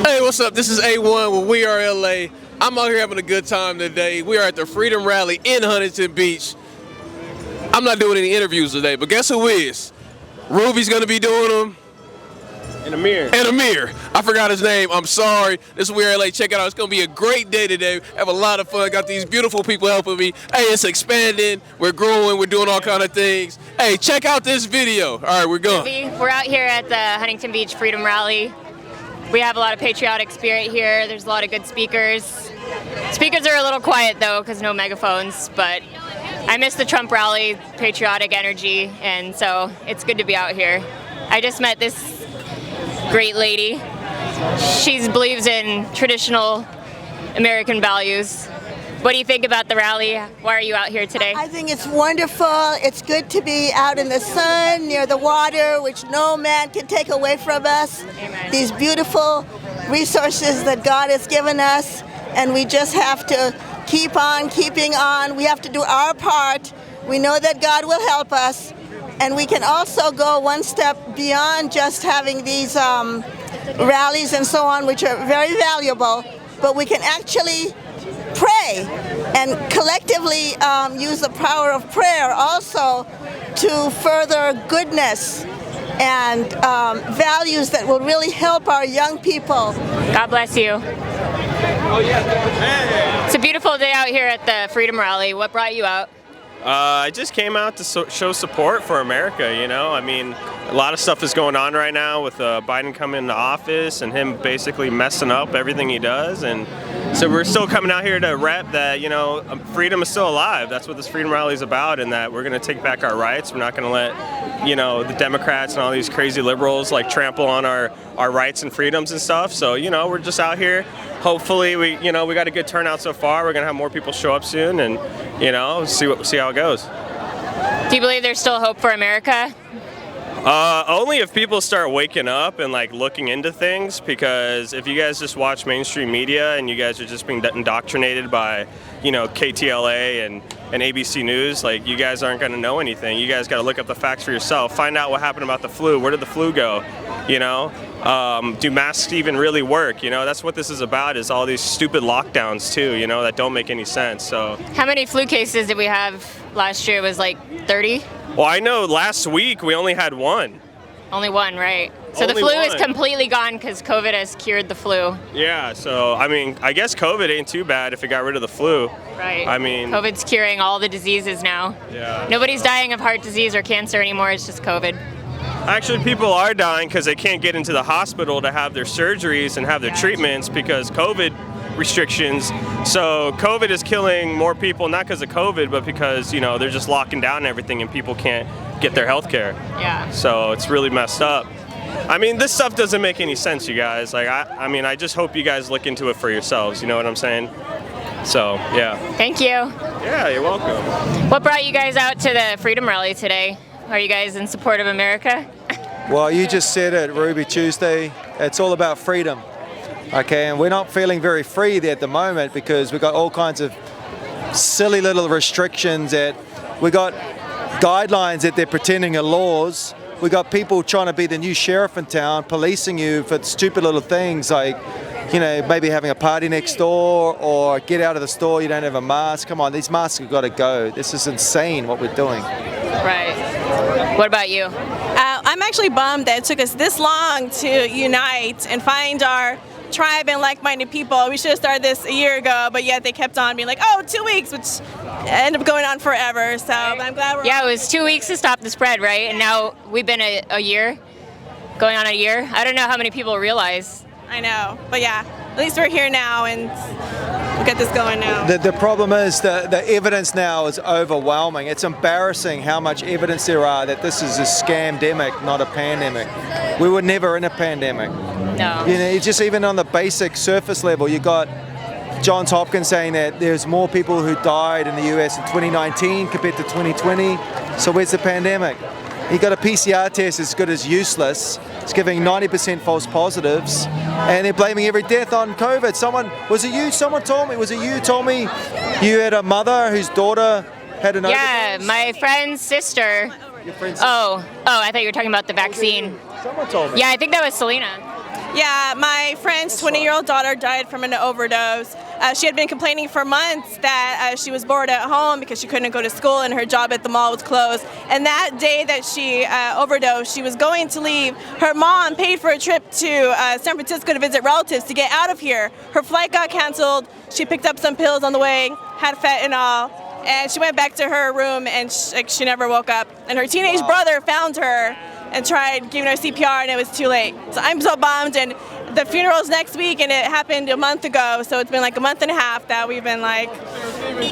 Hey, what's up? This is A1 with WeAreLa. I'm out here having a good time today. We are at the Freedom Rally in Huntington Beach. I'm not doing any interviews today, but guess who is? Ruby's gonna be doing them. And Amir. And Amir. I forgot his name. I'm sorry. This is WeAreLa. Check it out. It's gonna be a great day today. Have a lot of fun. Got these beautiful people helping me. Hey, it's expanding. We're growing. We're doing all kind of things. Hey, check out this video. All right, we're going. We're out here at the Huntington Beach Freedom Rally. We have a lot of patriotic spirit here. There's a lot of good speakers. Speakers are a little quiet though, because no megaphones, but I miss the Trump rally, patriotic energy, and so it's good to be out here. I just met this great lady. She believes in traditional American values. What do you think about the rally? Why are you out here today? I think it's wonderful. It's good to be out in the sun, near the water, which no man can take away from us. Amen. These beautiful resources that God has given us, and we just have to keep on keeping on. We have to do our part. We know that God will help us, and we can also go one step beyond just having these rallies and so on, which are very valuable, but we can actually pray and collectively use the power of prayer also to further goodness and values that will really help our young people. God bless you. It's a beautiful day out here at the Freedom Rally. What brought you out? I just came out to show support for America, you know? I mean, a lot of stuff is going on right now with Biden coming into office and him basically messing up everything he does. And so we're still coming out here to rep that, you know, freedom is still alive. That's what this Freedom Rally is about, and that we're going to take back our rights. We're not going to let, you know, the Democrats and all these crazy liberals like trample on our rights and freedoms and stuff. So, you know, we're just out here. Hopefully, we got a good turnout so far. We're going to have more people show up soon, and, you know, see how it goes. Do you believe there's still hope for America? Only if people start waking up and like looking into things, because if you guys just watch mainstream media and you guys are just being indoctrinated by, you know, KTLA and ABC News, like you guys aren't going to know anything. You guys got to look up the facts for yourself. Find out what happened about the flu. Where did the flu go? You know, do masks even really work? You know, that's what this is about, is all these stupid lockdowns too, you know, that don't make any sense. So How many flu cases did we have last year? It was like 30? well, I know last week we only had one. Only one, right? So Only the flu is one. completely gone because COVID has cured the flu. Yeah, so I mean, I guess COVID ain't too bad if it got rid of the flu. Right. I mean, COVID's curing all the diseases now. yeah. Nobody's dying of heart disease or cancer anymore. It's just COVID. Actually, people are dying because they can't get into the hospital to have their surgeries and have their treatments because COVID restrictions. So COVID is killing more people, not because of COVID, but because, you know, they're just locking down everything and people can't get their health care. Yeah. So it's really messed up. I mean, this stuff doesn't make any sense, you guys. Like, I mean, I just hope you guys look into it for yourselves. You know what I'm saying? So, yeah. Thank you. Yeah, you're welcome. What brought you guys out to the Freedom Rally today? Are you guys in support of America? Well, you just said it, Ruby Tuesday. It's all about freedom. Okay, and we're not feeling very free there at the moment because we've got all kinds of silly little restrictions that we got guidelines that they're pretending are laws. We got people trying to be the new sheriff in town, policing you for stupid little things like, you know, maybe having a party next door or get out of the store, you don't have a mask. Come on, these masks have got to go. This is insane what we're doing. Right. What about you? I'm actually bummed that it took us this long to unite and find our tribe and like-minded people. We should have started this a year ago, but yet they kept on being like, oh, 2 weeks, which ended up going on forever. So I'm glad we're Yeah, it was 2 weeks to stop the spread, right? And now we've been a year, going on a year. I don't know how many people realize. I know, but yeah, at least we're here now and we'll get this going now. The problem is the evidence now is overwhelming. It's embarrassing how much evidence there are that this is a scamdemic, not a pandemic. We were never in a pandemic. No. You know, just even on the basic surface level, you got Johns Hopkins saying that there's more people who died in the US in 2019 compared to 2020. So where's the pandemic? You got a PCR test as good as useless. It's giving 90% false positives, and they're blaming every death on COVID. Someone told me you had a mother whose daughter had an overdose? Yeah, my friend's sister. Your friend's Oh, I thought you were talking about the vaccine. Someone told me. Yeah, I think that was Selena. Yeah, my friend's 20-year-old daughter died from an overdose. She had been complaining for months that she was bored at home because she couldn't go to school and her job at the mall was closed. And that day that she overdosed, she was going to leave. Her mom paid for a trip to San Francisco to visit relatives to get out of here. Her flight got canceled. She picked up some pills on the way, had fentanyl, and she went back to her room and she never woke up. And her teenage brother found her and tried giving her CPR, and it was too late. So I'm so bummed, and the funeral's next week, and it happened a month ago, so it's been like a month and a half that we've been like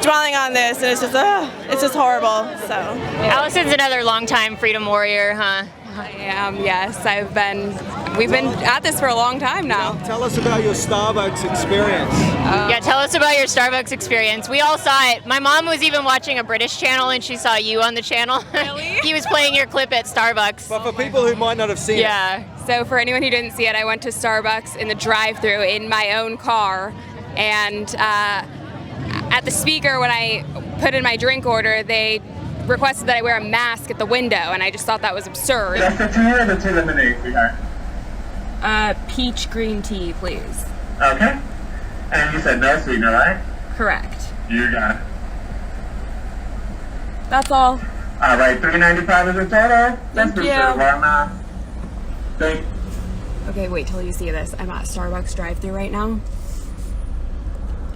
dwelling on this, and it's just horrible. So Allison's another longtime freedom warrior, huh? I am, yes. We've been at this for a long time now. Tell us about your Starbucks experience. Yeah, tell us about your Starbucks experience. We all saw it. My mom was even watching a British channel and she saw you on the channel. Really? He was playing your clip at Starbucks. But for people who might not have seen it. Yeah. So for anyone who didn't see it, I went to Starbucks in the drive-thru in my own car, and at the speaker when I put in my drink order, they requested that I wear a mask at the window, and I just thought that was absurd. Just the tea or the tea lemonade, sweetheart? Peach green tea, please. Okay. And you said no sweetener, right? Correct. You got it. That's all. All right, $3.95 is the total. Thank Let's you. Thank. Okay, wait till you see this. I'm at Starbucks drive-thru right now,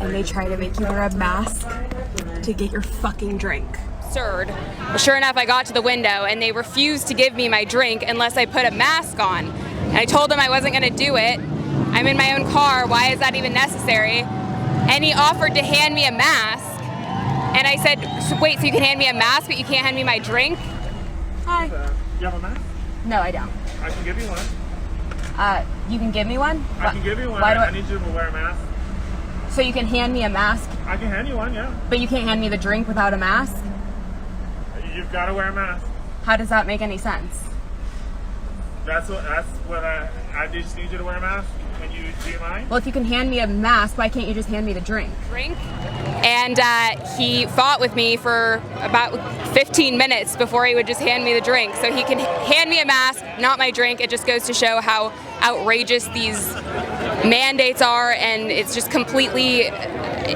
and they try to make you wear a mask to get your fucking drink. Absurd. Well, sure enough, I got to the window, and they refused to give me my drink unless I put a mask on. And I told them I wasn't going to do it. I'm in my own car. Why is that even necessary? And he offered to hand me a mask. And I said, wait, so you can hand me a mask, but you can't hand me my drink? Hi. You have a mask? No, I don't. I can give you one. You can give me one? I can give you one. Why do I need you to wear a mask. So you can hand me a mask, I can hand you one, yeah. but you can't hand me the drink without a mask? You've got to wear a mask. How does that make any sense? That's what I just need you to wear a mask. Do you mind? Well, if you can hand me a mask, why can't you just hand me the drink? And he fought with me for about 15 minutes before he would just hand me the drink. So he can hand me a mask, not my drink. It just goes to show how outrageous these mandates are, and it's just completely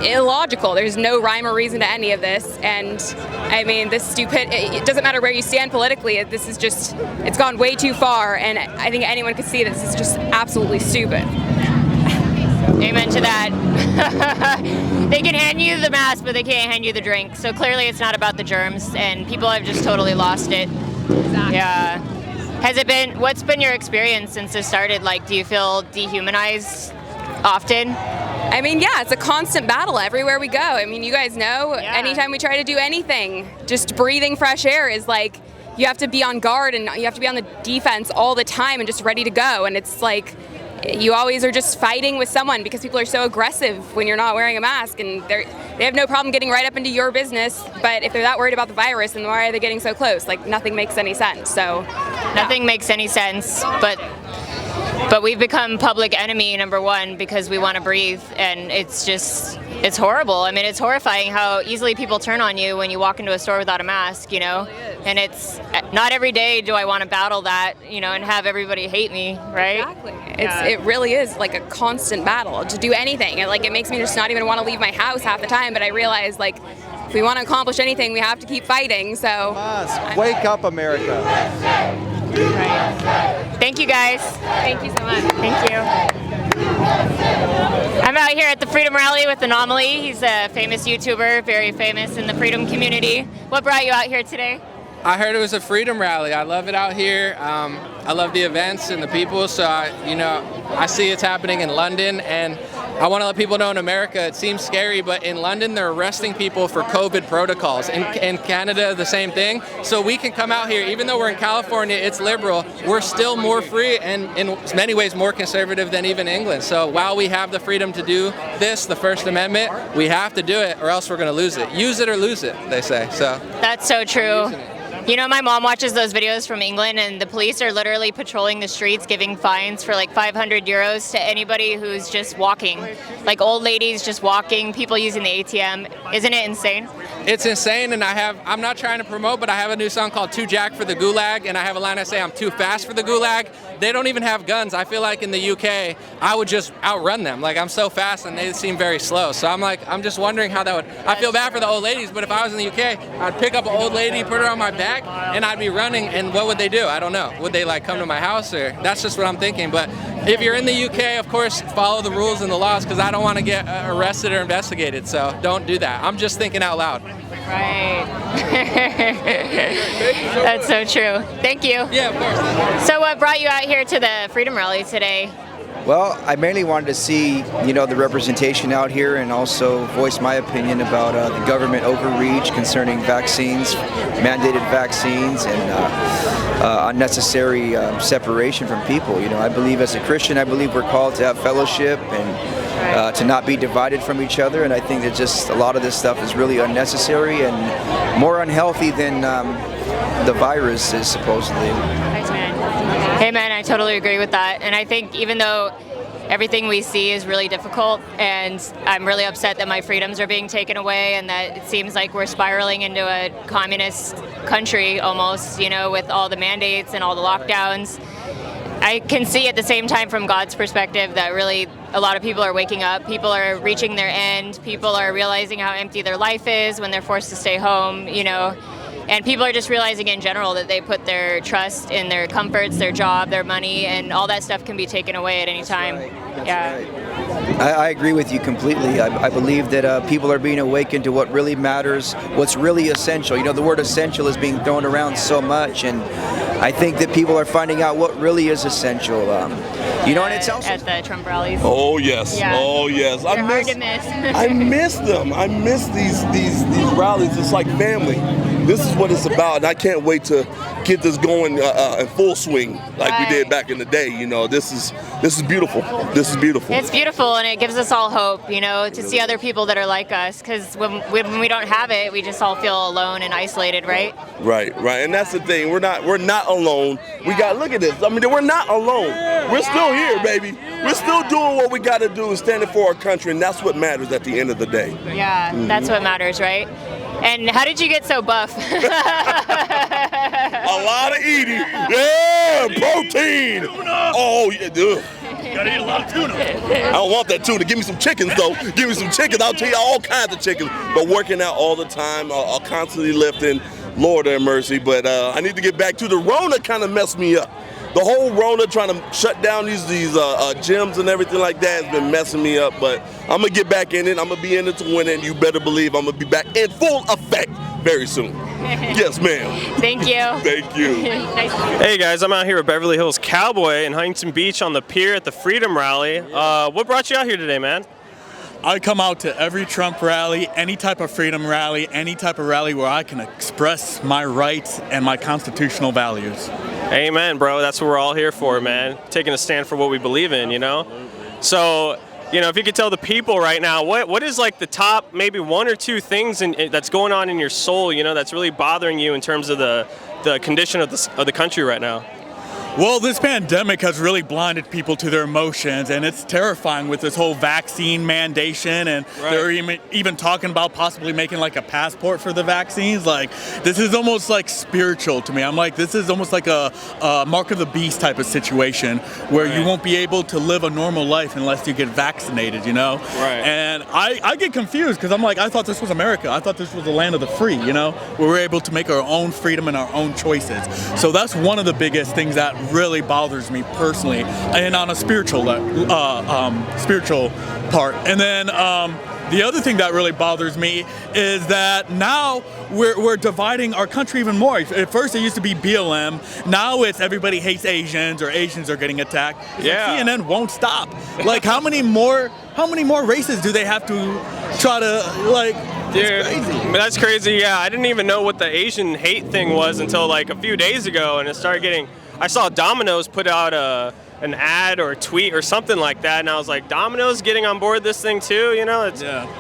illogical. There's no rhyme or reason to any of this. And I mean, it doesn't matter where you stand politically. This is just, it's gone way too far, and I think anyone could see this is just absolutely stupid. Amen to that. They can hand you the mask, but they can't hand you the drink. So clearly it's not about the germs, and people have just totally lost it. Exactly. Yeah. What's been your experience since this started? Like, do you feel dehumanized often? I mean, yeah, it's a constant battle everywhere we go. I mean, you guys know, anytime we try to do anything, just breathing fresh air is like, you have to be on guard and you have to be on the defense all the time and just ready to go. And it's like, you always are just fighting with someone because people are so aggressive when you're not wearing a mask, and they have no problem getting right up into your business. But if they're that worried about the virus, then why are they getting so close? Like, nothing makes any sense. So Nothing makes any sense, but we've become public enemy number one because we want to breathe, and it's horrible. I mean, it's horrifying how easily people turn on you when you walk into a store without a mask, you know? And it's not every day do I want to battle that, you know, and have everybody hate me, right? Exactly. It really is like a constant battle to do anything. It makes me just not even want to leave my house half the time, but I realize, like, if we want to accomplish anything, we have to keep fighting, so. Wake up, America. Right. Thank you, guys. Thank you so much. Thank you. I'm out here at the Freedom Rally with Anomaly. He's a famous YouTuber, very famous in the freedom community. What brought you out here today? I heard it was a freedom rally. I love it out here. I love the events and the people. So I see it's happening in London, and I want to let people know in America it seems scary, but in London they're arresting people for COVID protocols. In Canada, the same thing. So we can come out here, even though we're in California, it's liberal. We're still more free and in many ways more conservative than even England. So while we have the freedom to do this, the First Amendment, we have to do it, or else we're going to lose it. Use it or lose it, they say. So that's so true. You know, my mom watches those videos from England, and the police are literally patrolling the streets giving fines for like 500 euros to anybody who's just walking. Like old ladies just walking, people using the ATM. Isn't it insane? It's insane, and I'm not trying to promote, but I have a new song called Too Jack for the Gulag, and I have a line I say I'm too fast for the Gulag. They don't even have guns. I feel like in the UK, I would just outrun them. Like, I'm so fast, and they seem very slow. So I'm just wondering how that would, I feel bad for the old ladies, but if I was in the UK, I'd pick up an old lady, put her on my back, and I'd be running, and what would they do? I don't know. Would they like come to my house, or that's just what I'm thinking. But if you're in the UK, of course, follow the rules and the laws, because I don't want to get arrested or investigated, so don't do that. I'm just thinking out loud. Right. That's so true. Thank you. Yeah, of course. So what brought you out here to the Freedom Rally today? Well, I mainly wanted to see, the representation out here, and also voice my opinion about the government overreach concerning vaccines, mandated vaccines, and unnecessary separation from people. I believe as a Christian, I believe we're called to have fellowship and to not be divided from each other. And I think that just a lot of this stuff is really unnecessary and more unhealthy than the virus is supposedly. Hey man, I totally agree with that. And I think even though everything we see is really difficult, and I'm really upset that my freedoms are being taken away, and that it seems like we're spiraling into a communist country almost, with all the mandates and all the lockdowns. I can see at the same time from God's perspective that really a lot of people are waking up. People are reaching their end. People are realizing how empty their life is when they're forced to stay home, And people are just realizing in general that they put their trust in their comforts, their job, their money, and all that stuff can be taken away at any time. Right. I agree with you completely. I believe that people are being awakened to what really matters, what's really essential. The word essential is being thrown around so much, and I think that people are finding out what really is essential. And it's also at the Trump rallies. Oh yes, yeah. Oh yes. They're hard to miss. I miss them. I miss these rallies. It's like family. This is what it's about, and I can't wait to get this going in full swing like we did back in the day. This is beautiful. This is beautiful. It's beautiful, and it gives us all hope, to see other people that are like us. Because when we don't have it, we just all feel alone and isolated, right? Right, and that's the thing. We're not alone. We got look at this. I mean, we're not alone. We're still here, baby. We're still doing what we got to do and standing for our country, and that's what matters at the end of the day. Yeah, That's what matters, right? And how did you get so buff? A lot of eating. Yeah, protein. Oh, yeah, dude. You gotta eat a lot of tuna. I don't want that tuna. Give me some chickens, though. Give me some chickens. I'll tell you all kinds of chickens. But working out all the time, I'll constantly lifting. Lord have mercy. But I need to get back to the Rona. Kind of messed me up. The whole Rona trying to shut down these gyms and everything like that has been messing me up. But I'm gonna get back in it. I'm gonna be in it to win it. And you better believe I'm gonna be back in full effect very soon. Yes, ma'am. Thank you. Thank you. Nice. Hey guys, I'm out here with Beverly Hills Cowboy in Huntington Beach on the pier at the Freedom Rally. What brought you out here today, man? I come out to every Trump rally, any type of freedom rally, any type of rally where I can express my rights and my constitutional values. Amen, bro. That's what we're all here for, man. Taking a stand for what we believe in, So, if you could tell the people right now, what is like the top maybe one or two things that's going on in your soul, that's really bothering you in terms of the condition of the country right now? Well, this pandemic has really blinded people to their emotions, and it's terrifying with this whole vaccine mandation, and they're even talking about possibly making like a passport for the vaccines. Like, this is almost like spiritual to me. I'm like, this is almost like a mark of the beast type of situation where you won't be able to live a normal life unless you get vaccinated, Right. And I get confused because I'm like, I thought this was America. I thought this was the land of the free, where we're able to make our own freedom and our own choices. So that's one of the biggest things that really bothers me personally, and on a spiritual part. And then the other thing that really bothers me is that now we're dividing our country even more. At first it used to be BLM, now it's everybody hates Asians or Asians are getting attacked. Yeah. Like CNN won't stop. Like how many more races do they have to try to Dude, that's crazy. Yeah, I didn't even know what the Asian hate thing was until like a few days ago, and it started getting. I saw Domino's put out an ad or a tweet or something like that, and I was like, Domino's getting on board this thing too. You know,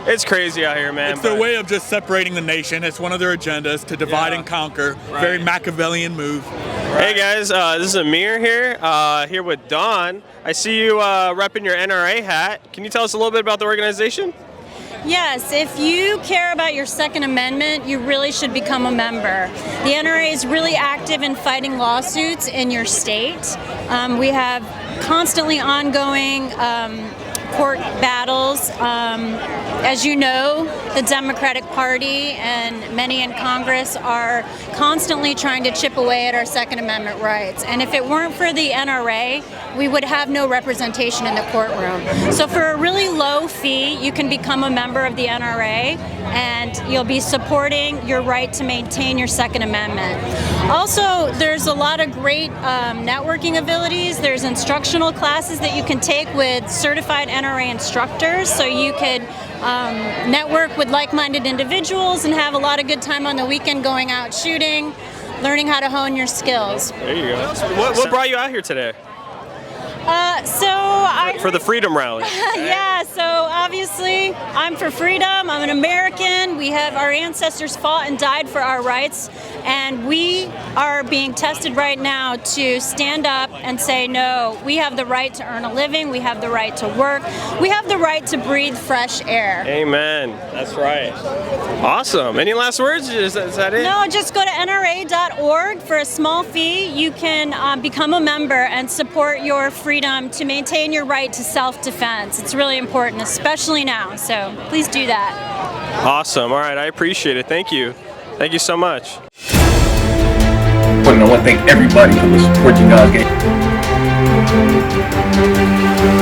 it's crazy out here, man. It's their way of just separating the nation. It's one of their agendas to divide and conquer. Right. Very Machiavellian move. Hey guys, this is Amir here with Don. I see you repping your NRA hat. Can you tell us a little bit about the organization? Yes, if you care about your Second Amendment, you really should become a member. The NRA is really active in fighting lawsuits in your state. We have constantly ongoing court battles. As you know, the Democratic Party and many in Congress are constantly trying to chip away at our Second Amendment rights. And if it weren't for the NRA, we would have no representation in the courtroom. So for a really low fee, you can become a member of the NRA and you'll be supporting your right to maintain your Second Amendment. Also, there's a lot of great networking abilities. There's instructional classes that you can take with certified NRA instructors, so you could network with like-minded individuals and have a lot of good time on the weekend going out shooting, learning how to hone your skills. There you go. What brought you out here today? For the Freedom Rally. Yeah, so obviously I'm for freedom. I'm an American. We have our ancestors fought and died for our rights, and we are being tested right now to stand up and say, no, we have the right to earn a living. We have the right to work. We have the right to breathe fresh air. Amen. That's right. Awesome. Any last words? Is that it? No, just go to NRA.org. For a small fee, you can become a member and support your freedom to maintain your right to self-defense. It's really important, especially now. So please do that. Awesome. All right. I appreciate it. Thank you. Thank you so much. I want to thank everybody for the support you guys gave.